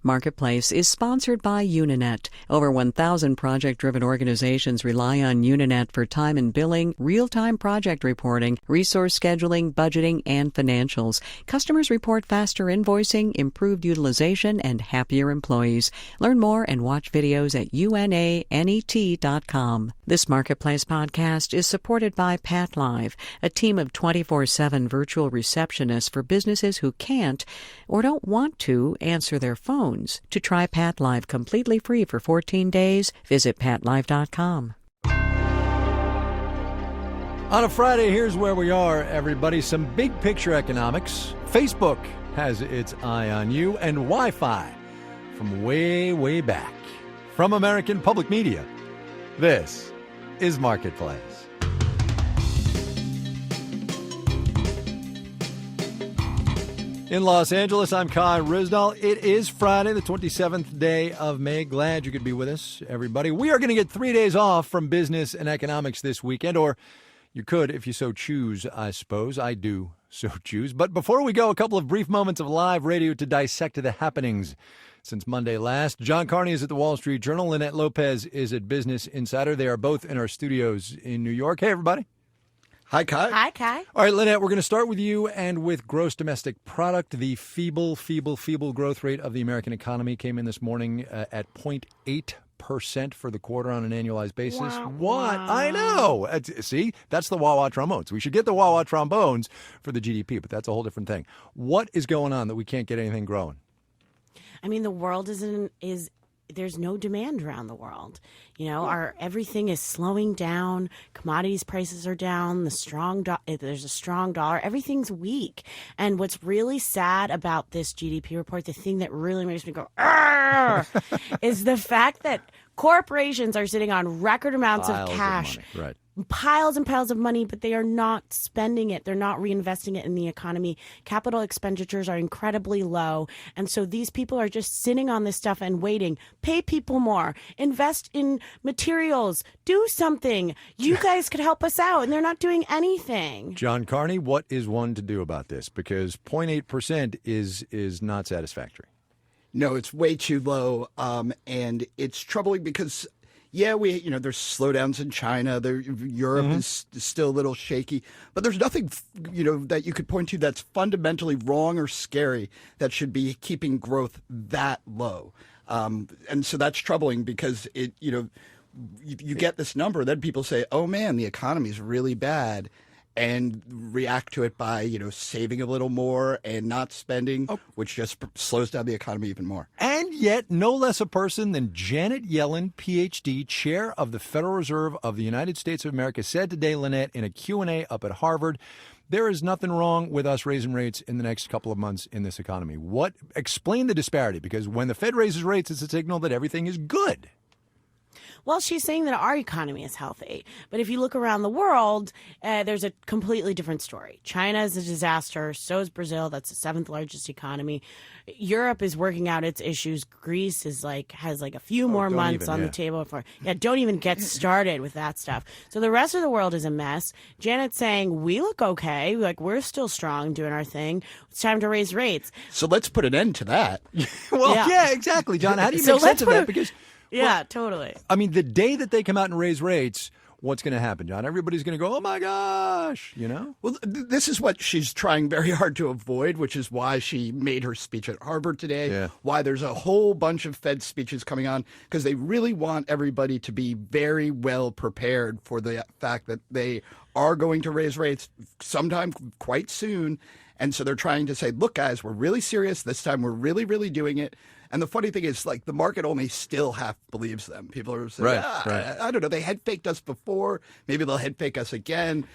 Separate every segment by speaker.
Speaker 1: Marketplace is sponsored by Uninet. Over 1,000 project-driven organizations rely on Uninet for time and billing, real-time project reporting, resource scheduling, budgeting, and financials. Customers report faster invoicing, improved utilization, and happier employees. Learn more and watch videos at unanet.com. This Marketplace podcast is supported by PatLive, a team of 24/7 virtual receptionists for businesses who can't or don't want to answer their phones. To try PatLive completely free for 14 days, visit patlive.com.
Speaker 2: On a Friday, here's where we are, everybody. Some big picture economics. Facebook has its eye on you, and Wi-Fi from way, way back. From American Public Media, this is Marketplace. In Los Angeles, I'm Kai Ryssdal. It is Friday, the 27th day of May. Glad you could be with us, everybody. We are going to get 3 days off from business and economics this weekend, or you could if you so choose, I suppose. I do so choose. But before we go, a couple of brief moments of live radio to dissect the happenings since Monday last. John Carney is at the Wall Street Journal. Lynette Lopez is at Business Insider. They are both in our studios in New York. Hey, everybody.
Speaker 3: Hi, Kai.
Speaker 4: Hi, Kai.
Speaker 2: All right, Lynette, we're going to start with you and with gross domestic product. The feeble growth rate of the American economy came in this morning at 0.8% for the quarter on an annualized basis.
Speaker 4: Wow.
Speaker 2: What? I know. See, that's the wah-wah trombones. We should get the wah-wah trombones for the GDP, but that's a whole different thing. What is going on that we can't get anything growing?
Speaker 4: I mean, the world there's no demand around the world. You know, everything is slowing down. Commodities prices are down. There's a strong dollar. Everything's weak. And what's really sad about this GDP report, the thing that really makes me go, "Arr!" is the fact that corporations are sitting on record amounts of cash.
Speaker 2: Right.
Speaker 4: Piles and piles of money, but they are not spending it. They're not reinvesting it in the economy. Capital expenditures are incredibly low. And so these people are just sitting on this stuff and waiting. Pay people more. Invest in materials. Do something. You guys could help us out. And they're not doing anything.
Speaker 2: John Carney, what is one to do about this? Because 0.8% is not satisfactory.
Speaker 3: No, it's way too low, and it's troubling because, there's slowdowns in China. Europe is still a little shaky, but there's nothing, that you could point to that's fundamentally wrong or scary that should be keeping growth that low. And so that's troubling because you get this number, then people say, oh man, the economy is really bad, and react to it by, saving a little more and not spending, which just slows down the economy even more.
Speaker 2: And yet, no less a person than Janet Yellen, Ph.D., chair of the Federal Reserve of the United States of America, said today, Lynette, in a Q&A up at Harvard, there is nothing wrong with us raising rates in the next couple of months in this economy. Explain the disparity, because when the Fed raises rates, it's a signal that everything is good.
Speaker 4: Well, she's saying that our economy is healthy. But if you look around the world, there's a completely different story. China is a disaster. So is Brazil. That's the seventh largest economy. Europe is working out its issues. Greece has a few more months on the table for. Don't even get started with that stuff. So the rest of the world is a mess. Janet's saying we look okay. We're still strong doing our thing. It's time to raise rates.
Speaker 3: So let's put an end to that.
Speaker 2: Yeah, exactly, John. How do you make sense of that? Because
Speaker 4: totally.
Speaker 2: I mean, the day that they come out and raise rates, what's going to happen, John? Everybody's going to go, oh, my gosh,
Speaker 3: Well, this is what she's trying very hard to avoid, which is why she made her speech at Harvard today, why there's a whole bunch of Fed speeches coming on, because they really want everybody to be very well prepared for the fact that they are going to raise rates sometime quite soon. And so they're trying to say, look, guys, we're really serious. This time we're really, really doing it. And the funny thing is, the market only still half believes them. People are saying, I don't know, they head faked us before. Maybe they'll head fake us again.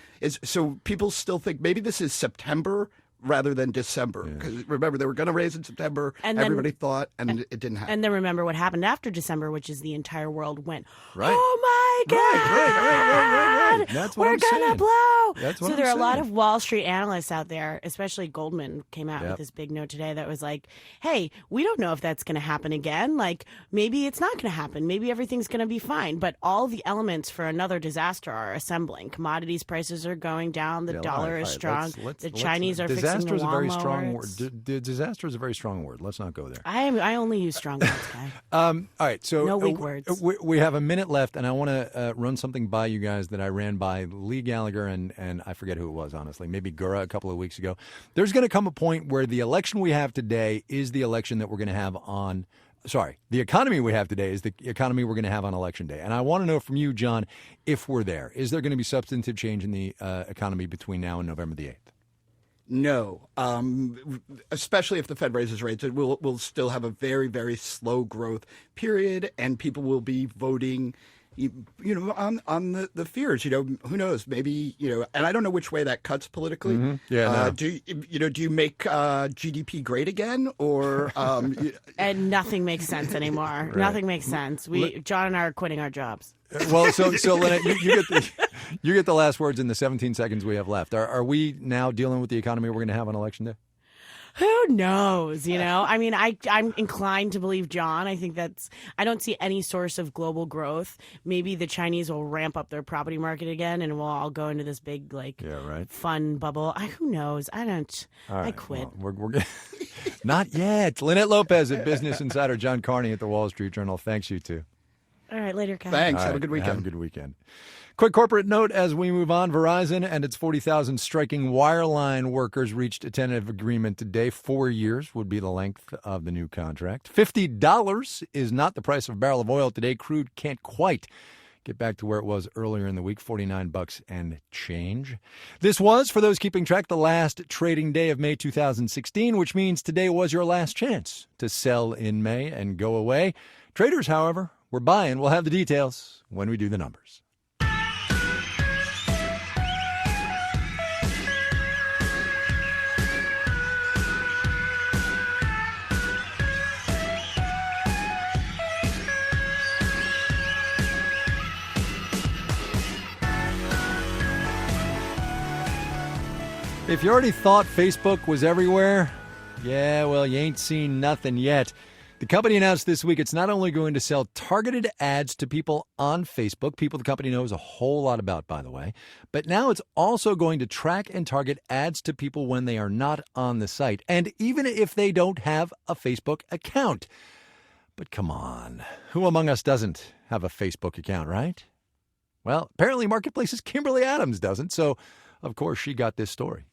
Speaker 3: So people still think maybe this is September rather than December. Because remember, they were going to raise in September. And everybody thought, and it didn't happen.
Speaker 4: And then remember what happened after December, which is the entire world went, oh my God,
Speaker 2: right. That's what
Speaker 4: we're
Speaker 2: I'm
Speaker 4: gonna
Speaker 2: saying.
Speaker 4: blow.
Speaker 2: That's what
Speaker 4: So
Speaker 2: I'm
Speaker 4: there are a lot
Speaker 2: saying.
Speaker 4: of Wall Street analysts out there, especially Goldman came out
Speaker 2: Yep.
Speaker 4: with this big note today that was like, hey, we don't know if that's going to happen again. Like, maybe it's not going to happen. Maybe everything's going to be fine. But all the elements for another disaster are assembling. Commodities prices are going down. The dollar is strong. The Chinese are fixing the
Speaker 2: disaster is a very
Speaker 4: yuan
Speaker 2: strong
Speaker 4: lower.
Speaker 2: word. Disaster is a very strong word. Let's not go there.
Speaker 4: I only use strong words, guy.
Speaker 2: All right, so
Speaker 4: No weak words.
Speaker 2: We have a minute left, and I want to run something by you guys that I ran by Lee Gallagher and I forget who it was, honestly, maybe Gura a couple of weeks ago. There's going to come a point where the election we have today is the election that we're going to have on. Sorry, the economy we have today is the economy we're going to have on Election Day. And I want to know from you, John, if we're there. Is there going to be substantive change in the economy between now and November the 8th?
Speaker 3: No, especially if the Fed raises rates, we'll still have a very, very slow growth period, and people will be voting, on the fears. Who knows? Maybe and I don't know which way that cuts politically.
Speaker 2: Mm-hmm. Yeah. No.
Speaker 3: Do you make GDP great again, or
Speaker 4: And nothing makes sense anymore.
Speaker 2: Right.
Speaker 4: Nothing makes sense. John and I are quitting our jobs.
Speaker 2: Well, so Lynette, you get the last words in the 17 seconds we have left. Are we now dealing with the economy we're going to have on Election Day?
Speaker 4: Who knows? I mean, I'm inclined to believe John. I think I don't see any source of global growth. Maybe the Chinese will ramp up their property market again, and we'll all go into this big, fun bubble. Who knows? I don't.
Speaker 2: All right,
Speaker 4: I quit.
Speaker 2: Well, we're not yet. Lynette Lopez at Business Insider, John Carney at the Wall Street Journal. Thanks, you two.
Speaker 4: All right, later, Ken.
Speaker 3: thanks?
Speaker 2: All
Speaker 3: Have a
Speaker 2: right,
Speaker 3: good weekend.
Speaker 2: Have a good weekend. Quick corporate note as we move on. Verizon and its 40,000 striking wireline workers reached a tentative agreement today. 4 years would be the length of the new contract. $50 is not the price of a barrel of oil today. Crude can't quite get back to where it was earlier in the week, $49 and change. This was, for those keeping track, the last trading day of May 2016, which means today was your last chance to sell in May and go away. Traders, however, we're buying. We'll have the details when we do the numbers. If you already thought Facebook was everywhere, yeah, well, you ain't seen nothing yet. The company announced this week it's not only going to sell targeted ads to people on Facebook, people the company knows a whole lot about, by the way, but now it's also going to track and target ads to people when they are not on the site, and even if they don't have a Facebook account. But come on, who among us doesn't have a Facebook account, right? Well, apparently Marketplace's Kimberly Adams doesn't, so of course she got this story.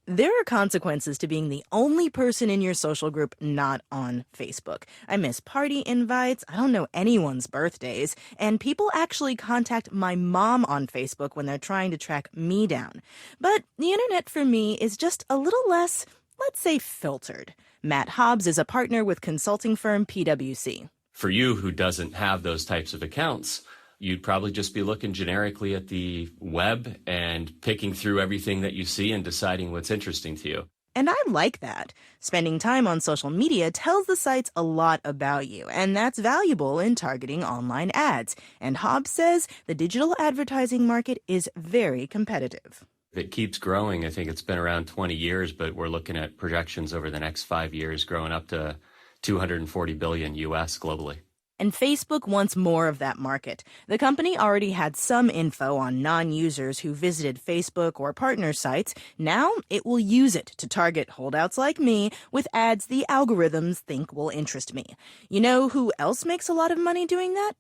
Speaker 5: There are consequences to being the only person in your social group not on Facebook. I miss party invites, I don't know anyone's birthdays, and people actually contact my mom on Facebook when they're trying to track me down. But the internet for me is just a little less, let's say, filtered. Matt Hobbs is a partner with consulting firm PwC.
Speaker 6: For you who doesn't have those types of accounts, you'd probably just be looking generically at the web and picking through everything that you see and deciding what's interesting to you.
Speaker 5: And I like that. Spending time on social media tells the sites a lot about you, and that's valuable in targeting online ads. And Hobbs says the digital advertising market is very competitive.
Speaker 6: It keeps growing. I think it's been around 20 years, but we're looking at projections over the next 5 years growing up to $240 billion US globally.
Speaker 5: And Facebook wants more of that market. The company already had some info on non-users who visited Facebook or partner sites. Now it will use it to target holdouts like me with ads the algorithms think will interest me. You know who else makes a lot of money doing that?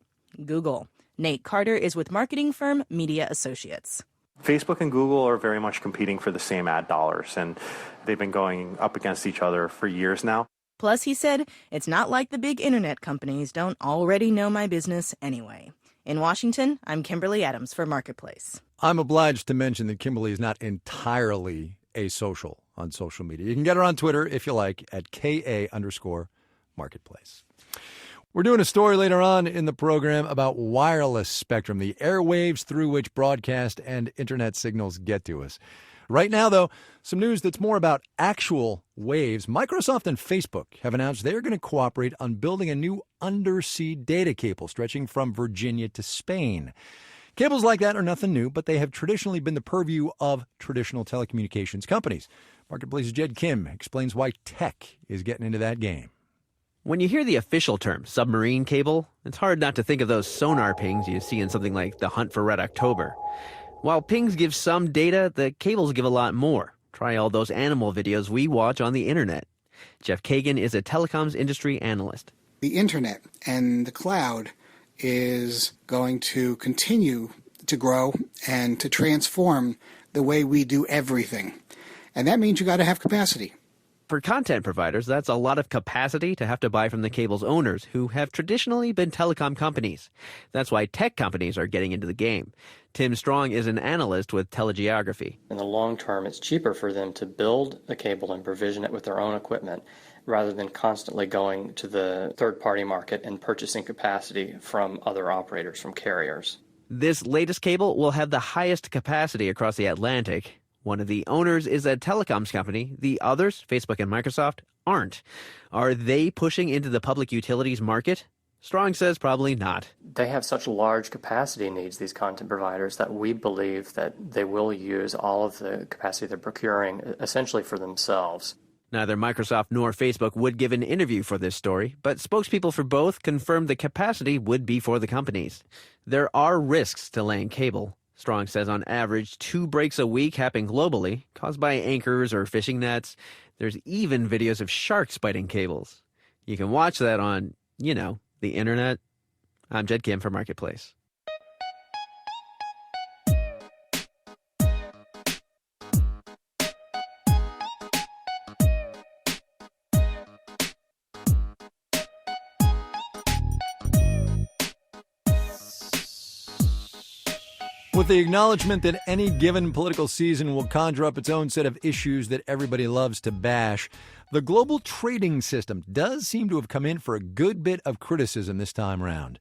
Speaker 5: Google. Nate Carter is with marketing firm Media Associates.
Speaker 7: Facebook and Google are very much competing for the same ad dollars, and they've been going up against each other for years now.
Speaker 5: Plus, he said, it's not like the big internet companies don't already know my business anyway. In Washington, I'm Kimberly Adams for Marketplace.
Speaker 2: I'm obliged to mention that Kimberly is not entirely asocial on social media. You can get her on Twitter, if you like, at KA_Marketplace. We're doing a story later on in the program about wireless spectrum, the airwaves through which broadcast and internet signals get to us. Right now, though, some news that's more about actual waves. Microsoft and Facebook have announced they're going to cooperate on building a new undersea data cable stretching from Virginia to Spain. Cables like that are nothing new, but they have traditionally been the purview of traditional telecommunications companies. Marketplace's Jed Kim explains why tech is getting into that game.
Speaker 8: When you hear the official term submarine cable, it's hard not to think of those sonar pings you see in something like The Hunt for Red October. While pings give some data, the cables give a lot more. Try all those animal videos we watch on the internet. Jeff Kagan is a telecoms industry analyst.
Speaker 9: The internet and the cloud is going to continue to grow and to transform the way we do everything. And that means you got to have capacity.
Speaker 8: For content providers, that's a lot of capacity to have to buy from the cable's owners, who have traditionally been telecom companies. That's why tech companies are getting into the game. Tim Strong is an analyst with Telegeography.
Speaker 10: In the long term, it's cheaper for them to build a cable and provision it with their own equipment rather than constantly going to the third-party market and purchasing capacity from other operators, from carriers.
Speaker 8: This latest cable will have the highest capacity across the Atlantic. One of the owners is a telecoms company. The others, Facebook and Microsoft, aren't. Are they pushing into the public utilities market? Strong says probably not.
Speaker 10: They have such large capacity needs, these content providers, that we believe that they will use all of the capacity they're procuring essentially for themselves.
Speaker 8: Neither Microsoft nor Facebook would give an interview for this story, but spokespeople for both confirmed the capacity would be for the companies. There are risks to laying cable. Strong says on average 2 breaks a week happen globally, caused by anchors or fishing nets. There's even videos of sharks biting cables. You can watch that on, the internet. I'm Jed Kim for Marketplace.
Speaker 2: With the acknowledgement that any given political season will conjure up its own set of issues that everybody loves to bash, the global trading system does seem to have come in for a good bit of criticism this time around.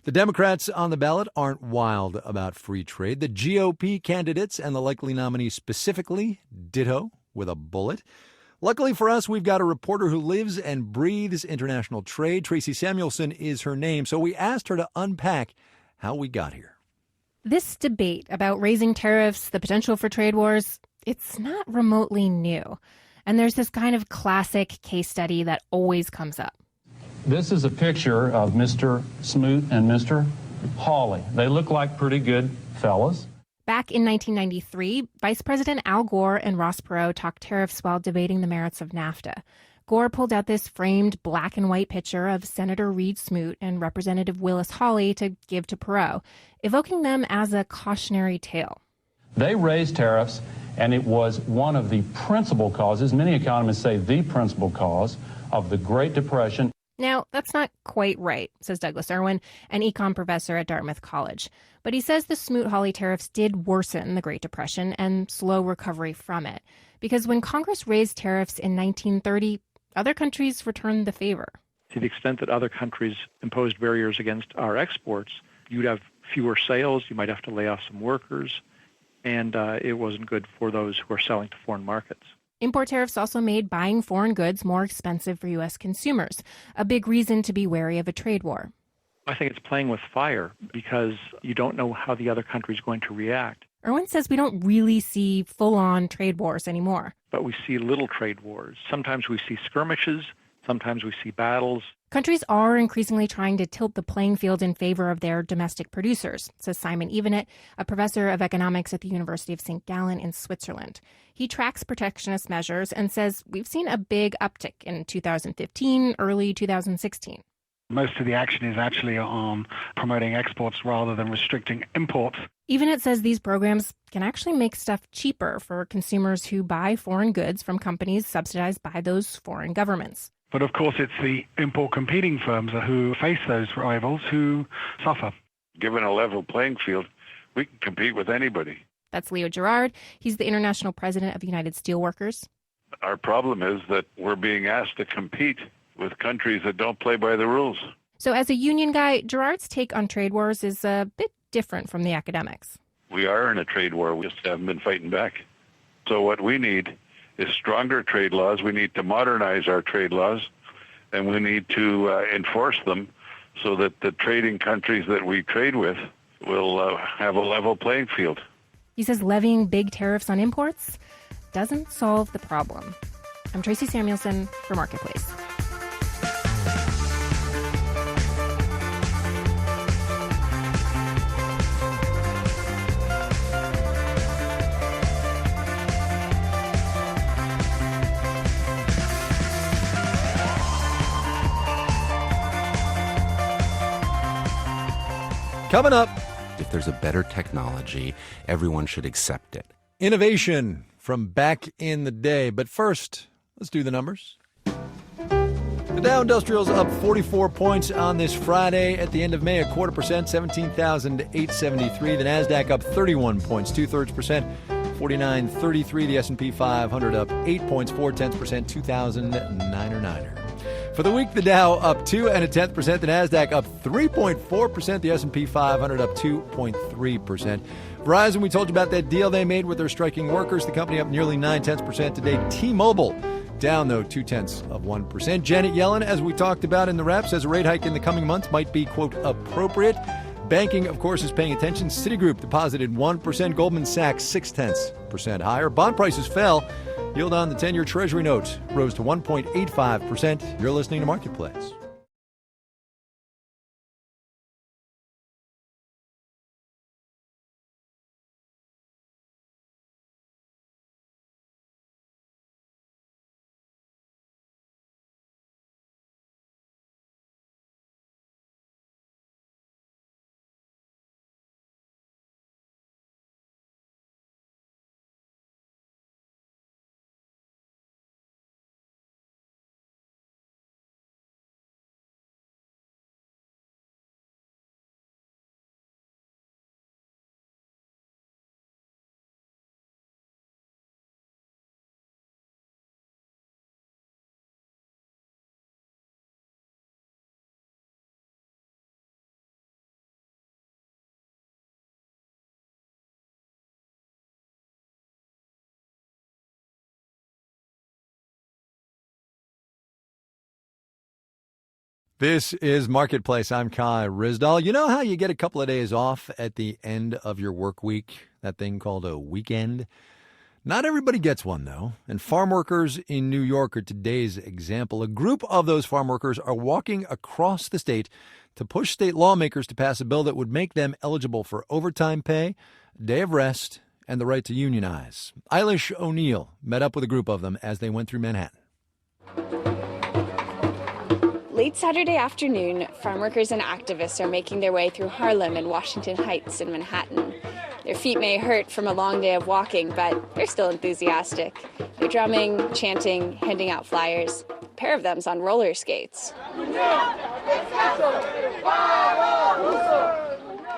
Speaker 2: The Democrats on the ballot aren't wild about free trade. The GOP candidates and the likely nominees specifically, ditto with a bullet. Luckily for us, we've got a reporter who lives and breathes international trade. Tracy Samuelson is her name, so we asked her to unpack how we got here.
Speaker 11: This debate about raising tariffs, the potential for trade wars, it's not remotely new. And there's this kind of classic case study that always comes up.
Speaker 12: This is a picture of Mr. Smoot and Mr. Hawley. They look like pretty good fellas.
Speaker 11: Back in 1993, Vice President Al Gore and Ross Perot talked tariffs while debating the merits of NAFTA. Gore pulled out this framed black and white picture of Senator Reed Smoot and Representative Willis Hawley to give to Perot, evoking them as a cautionary tale.
Speaker 12: They raised tariffs, and it was one of the principal causes, many economists say the principal cause, of the Great Depression.
Speaker 11: Now, that's not quite right, says Douglas Irwin, an econ professor at Dartmouth College. But he says the Smoot-Hawley tariffs did worsen the Great Depression and slow recovery from it. Because when Congress raised tariffs in 1930, other countries returned the favor.
Speaker 13: To the extent that other countries imposed barriers against our exports, you'd have fewer sales, you might have to lay off some workers, and it wasn't good for those who are selling to foreign markets.
Speaker 11: Import tariffs also made buying foreign goods more expensive for U.S. consumers, a big reason to be wary of a trade war.
Speaker 13: I think it's playing with fire because you don't know how the other country is going to react.
Speaker 11: Irwin says we don't really see full-on trade wars anymore.
Speaker 13: But we see little trade wars. Sometimes we see skirmishes. Sometimes we see battles.
Speaker 11: Countries are increasingly trying to tilt the playing field in favor of their domestic producers, says Simon Evenet, a professor of economics at the University of St. Gallen in Switzerland. He tracks protectionist measures and says we've seen a big uptick in 2015, early 2016.
Speaker 14: Most of the action is actually on promoting exports rather than restricting imports.
Speaker 11: Evenet says these programs can actually make stuff cheaper for consumers who buy foreign goods from companies subsidized by those foreign governments.
Speaker 14: But of course, it's the import competing firms who face those rivals who suffer.
Speaker 15: Given a level playing field, we can compete with anybody.
Speaker 11: That's Leo Gerard. He's the international president of United Steelworkers.
Speaker 15: Our problem is that we're being asked to compete with countries that don't play by the rules.
Speaker 11: So as a union guy, Gerard's take on trade wars is a bit different from the academics.
Speaker 15: We are in a trade war. We just haven't been fighting back. So what we need is stronger trade laws. We need to modernize our trade laws, and we need to enforce them so that the trading countries that we trade with we'll have a level playing field.
Speaker 11: He says levying big tariffs on imports doesn't solve the problem. I'm Tracy Samuelson for Marketplace.
Speaker 2: Coming up,
Speaker 16: if there's a better technology, everyone should accept it.
Speaker 2: Innovation from back in the day. But first, let's do the numbers. The Dow Industrial's up 44 points on this Friday. At the end of May, 0.25%, 17,873. The Nasdaq up 31 points, 2/3%, 49.33. The S&P 500 up 8 points, 0.4%, 2,009er. For the week, the Dow up 2.1%, the Nasdaq up 3.4%, the S&P 500 up 2.3%. Verizon, we told you about that deal they made with their striking workers. The company up nearly 0.9% today. T-Mobile down, though, 0.2%. Janet Yellen, as we talked about in the wrap, says a rate hike in the coming months might be, quote, appropriate. Banking, of course, is paying attention. Citigroup deposited 1%. Goldman Sachs 0.6% higher. Bond prices fell. Yield on the 10-year Treasury note rose to 1.85%. You're listening to Marketplace. This is Marketplace. I'm Kai Ryssdal. You know how you get a couple of days off at the end of your work week? That thing called a weekend? Not everybody gets one, though. And farm workers in New York are today's example. A group of those farm workers are walking across the state to push state lawmakers to pass a bill that would make them eligible for overtime pay, a day of rest, and the right to unionize. Eilish O'Neill met up with a group of them as they went through Manhattan.
Speaker 17: Late Saturday afternoon, farm workers and activists are making their way through Harlem and Washington Heights in Manhattan. Their feet may hurt from a long day of walking, but they're still enthusiastic. They're drumming, chanting, handing out flyers. A pair of them's on roller skates.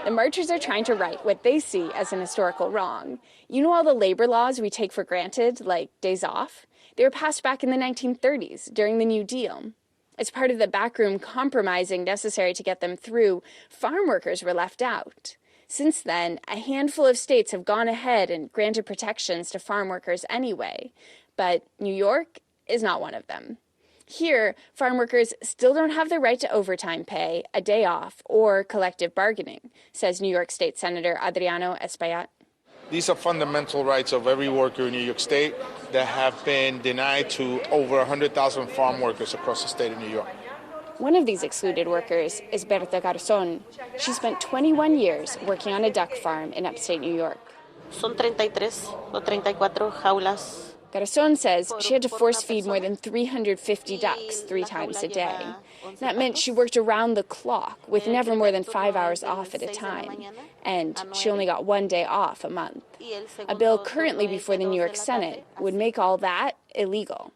Speaker 17: The marchers are trying to right what they see as an historical wrong. You know all the labor laws we take for granted, like days off? They were passed back in the 1930s during the New Deal. As part of the backroom compromising necessary to get them through, farm workers were left out. Since then, a handful of states have gone ahead and granted protections to farm workers anyway, but New York is not one of them. Here, farm workers still don't have the right to overtime pay, a day off, or collective bargaining, says New York State Senator Adriano Espaillat.
Speaker 18: These are fundamental rights of every worker in New York State that have been denied to over 100,000 farm workers across the state of New York.
Speaker 17: One of these excluded workers is Berta Garzón. She spent 21 years working on a duck farm in upstate New York.
Speaker 19: Son 33 o 34 jaulas.
Speaker 17: Garzón says she had to force feed more than 350 ducks 3 times a day. That meant she worked around the clock with never more than 5 hours off at a time. And she only got 1 day off a month. A bill currently before the New York Senate would make all that illegal.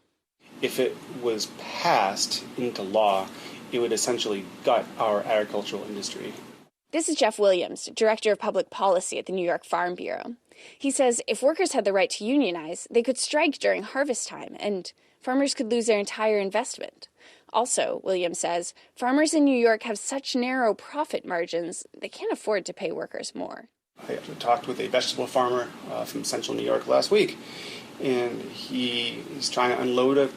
Speaker 20: If it was passed into law, it would essentially gut our agricultural industry.
Speaker 17: This is Jeff Williams, Director of Public Policy at the New York Farm Bureau. He says if workers had the right to unionize, they could strike during harvest time, and farmers could lose their entire investment. Also, Williams says, farmers in New York have such narrow profit margins, they can't afford to pay workers more.
Speaker 20: I talked with a vegetable farmer from central New York last week, and he's trying to unload a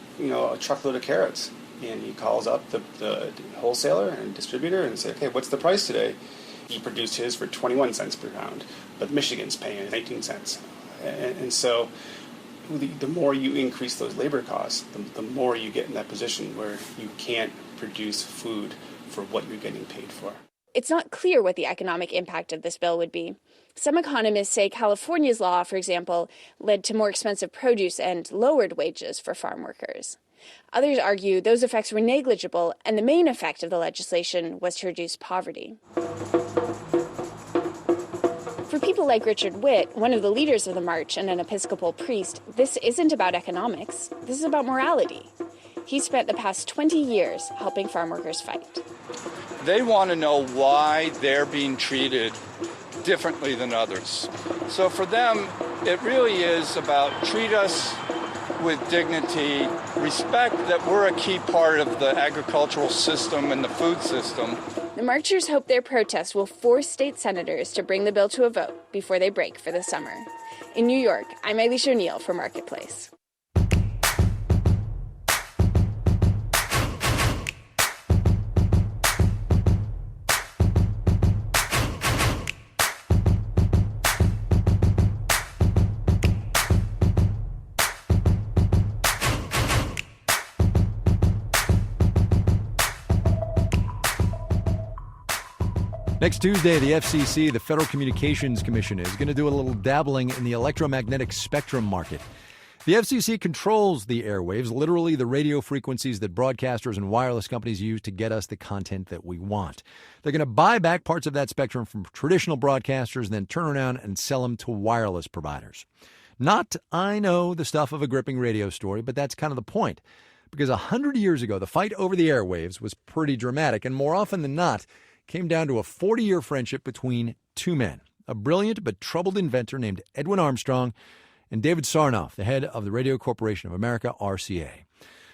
Speaker 20: truckload of carrots. And he calls up the wholesaler and distributor and says, okay, what's the price today? He produced his for 21 cents per pound, but Michigan's paying 19 cents. And so the more you increase those labor costs, the more you get in that position where you can't produce food for what you're getting paid for.
Speaker 17: It's not clear what the economic impact of this bill would be. Some economists say California's law, for example, led to more expensive produce and lowered wages for farm workers. Others argue those effects were negligible, and the main effect of the legislation was to reduce poverty. For people like Richard Witt, one of the leaders of the march and an Episcopal priest, this isn't about economics. This is about morality. He spent the past 20 years helping farm workers fight.
Speaker 21: They want to know why they're being treated differently than others. So for them, it really is about treat us with dignity, respect that we're a key part of the agricultural system and the food system.
Speaker 17: The marchers hope their protest will force state senators to bring the bill to a vote before they break for the summer. In New York, I'm Eilish O'Neill for Marketplace.
Speaker 2: Next Tuesday, the FCC, the Federal Communications Commission, is going to do a little dabbling in the electromagnetic spectrum market. The FCC controls the airwaves, literally the radio frequencies that broadcasters and wireless companies use to get us the content that we want. They're going to buy back parts of that spectrum from traditional broadcasters and then turn around and sell them to wireless providers. Not, I know, the stuff of a gripping radio story, but that's kind of the point. Because 100 years ago, the fight over the airwaves was pretty dramatic, and more often than not, came down to a 40-year friendship between two men, a brilliant but troubled inventor named Edwin Armstrong and David Sarnoff, the head of the Radio Corporation of America, RCA.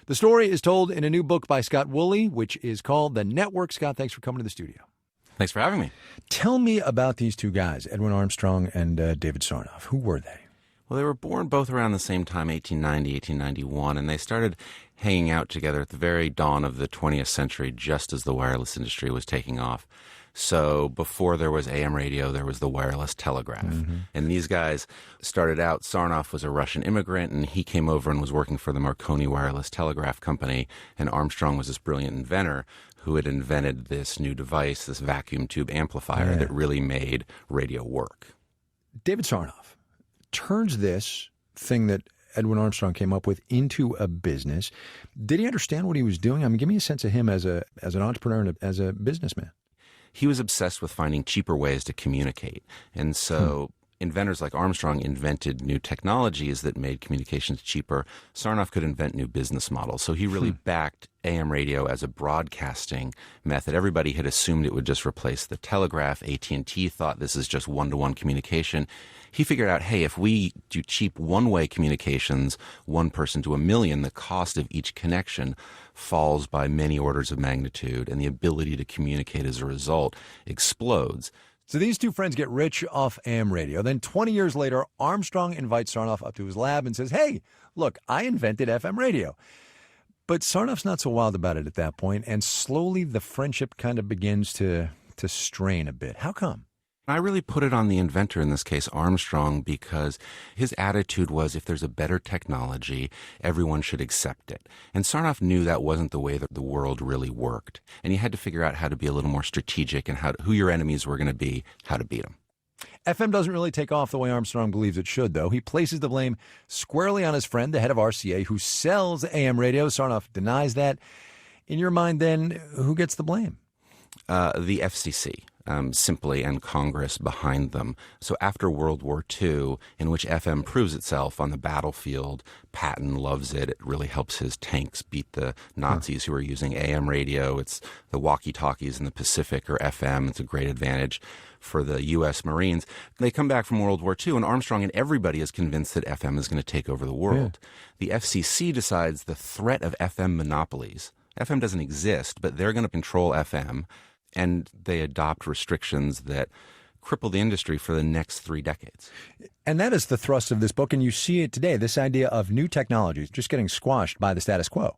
Speaker 2: The story is told in a new book by Scott Woolley, which is called The Network. Scott, thanks for coming to the studio.
Speaker 22: Thanks for having me.
Speaker 2: Tell me about these two guys, Edwin Armstrong and David Sarnoff. Who were they?
Speaker 16: Well, they were born both around the same time, 1890, 1891, and they started hanging out together at the very dawn of the 20th century, just as the wireless industry was taking off. So before there was AM radio, there was the wireless telegraph. Mm-hmm. And these guys started out, Sarnoff was a Russian immigrant, and he came over and was working for the Marconi Wireless Telegraph Company, and Armstrong was this brilliant inventor who had invented this new device, this vacuum tube amplifier that really made radio work.
Speaker 2: David Sarnoff turns this thing that Edwin Armstrong came up with into a business. Did he understand what he was doing? I mean, give me a sense of him as an entrepreneur and as a businessman.
Speaker 16: He was obsessed with finding cheaper ways to communicate. And so inventors like Armstrong invented new technologies that made communications cheaper. Sarnoff could invent new business models. So he really backed AM radio as a broadcasting method. Everybody had assumed it would just replace the telegraph. AT&T thought this is just one-to-one communication. He figured out, hey, if we do cheap one-way communications, one person to a million, the cost of each connection falls by many orders of magnitude, and the ability to communicate as a result explodes.
Speaker 2: So these two friends get rich off AM radio. Then 20 years later, Armstrong invites Sarnoff up to his lab and says, hey, look, I invented FM radio. But Sarnoff's not so wild about it at that point, and slowly the friendship kind of begins to strain a bit. How come?
Speaker 16: I really put it on the inventor, in this case Armstrong, because his attitude was if there's a better technology, everyone should accept it. And Sarnoff knew that wasn't the way that the world really worked. And you had to figure out how to be a little more strategic and who your enemies were going to be, how to beat them.
Speaker 2: FM doesn't really take off the way Armstrong believes it should, though. He places the blame squarely on his friend, the head of RCA, who sells AM radio. Sarnoff denies that. In your mind, then, who gets the blame?
Speaker 16: The FCC. Simply, and Congress behind them. So after World War II, in which FM proves itself on the battlefield, Patton loves it. It really helps his tanks beat the Nazis who are using AM radio. It's the walkie-talkies in the Pacific or FM. It's a great advantage for the U.S. Marines. They come back from World War II, and Armstrong and everybody is convinced that FM is going to take over the world. The FCC decides the threat of FM monopolies. FM doesn't exist, but they're going to control FM. And they adopt restrictions that cripple the industry for the next 3 decades.
Speaker 2: And that is the thrust of this book, and you see it today, this idea of new technologies just getting squashed by the status quo.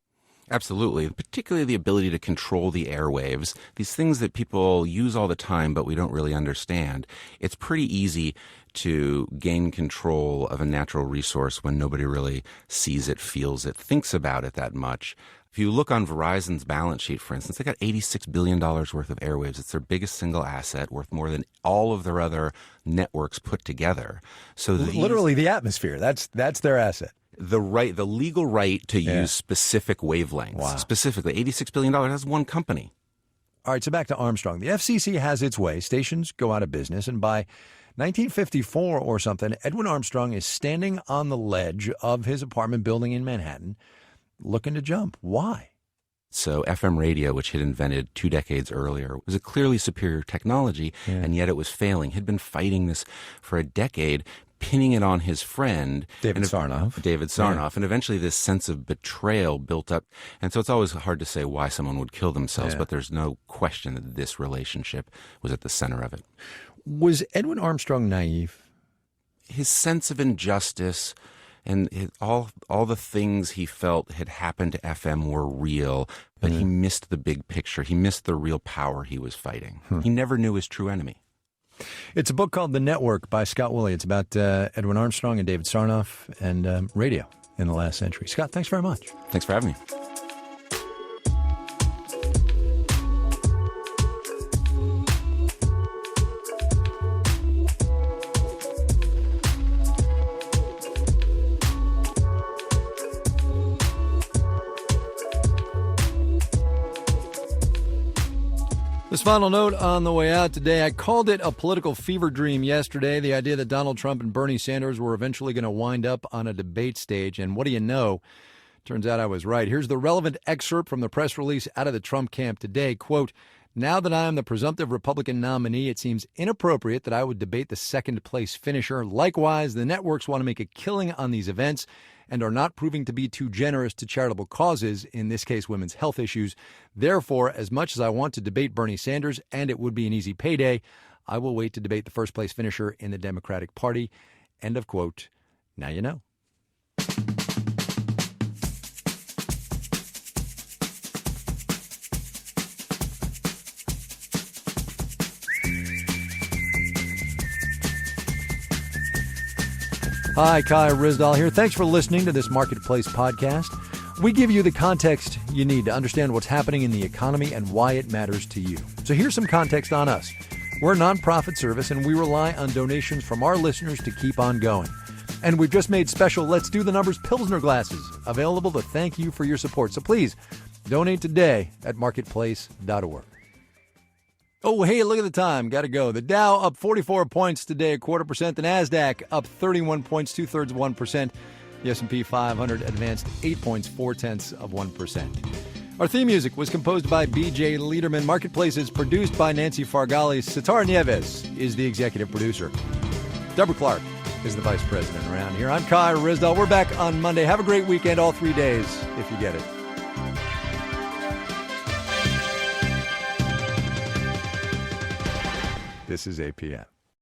Speaker 16: Absolutely, particularly the ability to control the airwaves, these things that people use all the time but we don't really understand. It's pretty easy to gain control of a natural resource when nobody really sees it, feels it, thinks about it that much. If you look on Verizon's balance sheet, for instance, they got $86 billion worth of airwaves. It's their biggest single asset, worth more than all of their other networks put together. So
Speaker 2: literally the atmosphere, that's their asset.
Speaker 16: The legal right to use specific wavelengths.
Speaker 2: Wow.
Speaker 16: Specifically, $86 billion, that's one company.
Speaker 2: All right, so back to Armstrong. The FCC has its way. Stations go out of business, and by 1954 or something, Edwin Armstrong is standing on the ledge of his apartment building in Manhattan looking to jump. Why?
Speaker 16: So FM radio, which he'd invented 2 decades earlier, was a clearly superior technology, and yet it was failing. He'd been fighting this for a decade, pinning it on his friend
Speaker 2: David Sarnoff.
Speaker 16: And eventually this sense of betrayal built up. And so it's always hard to say why someone would kill themselves, but there's no question that this relationship was at the center of it.
Speaker 2: Was Edwin Armstrong naive?
Speaker 16: His sense of injustice and all the things he felt had happened to FM were real, but he missed the big picture. He missed the real power he was fighting. He never knew his true enemy.
Speaker 2: It's a book called The Network by Scott Woolley. It's about Edwin Armstrong and David Sarnoff and radio in the last century. Scott, thanks very much.
Speaker 16: Thanks for having me.
Speaker 2: This final note on the way out today, I called it a political fever dream yesterday, the idea that Donald Trump and Bernie Sanders were eventually going to wind up on a debate stage. And what do you know? Turns out I was right. Here's the relevant excerpt from the press release out of the Trump camp today. Quote, "Now that I am the presumptive Republican nominee, it seems inappropriate that I would debate the second-place finisher. Likewise, the networks want to make a killing on these events and are not proving to be too generous to charitable causes, in this case women's health issues. Therefore, as much as I want to debate Bernie Sanders, and it would be an easy payday, I will wait to debate the first-place finisher in the Democratic Party." End of quote. Now you know. Hi, Kai Ryssdal here. Thanks for listening to this Marketplace podcast. We give you the context you need to understand what's happening in the economy and why it matters to you. So here's some context on us. We're a nonprofit service, and we rely on donations from our listeners to keep on going. And we've just made special Let's Do the Numbers Pilsner glasses available to thank you for your support. So please, donate today at marketplace.org. Oh, hey, look at the time. Got to go. The Dow up 44 points today, 0.25%. The NASDAQ up 31 points, 0.2%. The S&P 500 advanced 8 points, 0.4%. Our theme music was composed by B.J. Liederman. Marketplace is produced by Nancy Fargali. Sitar Nieves is the executive producer. Deborah Clark is the vice president around here. I'm Kai Ryssdal. We're back on Monday. Have a great weekend, all 3 days, if you get it. This is APM.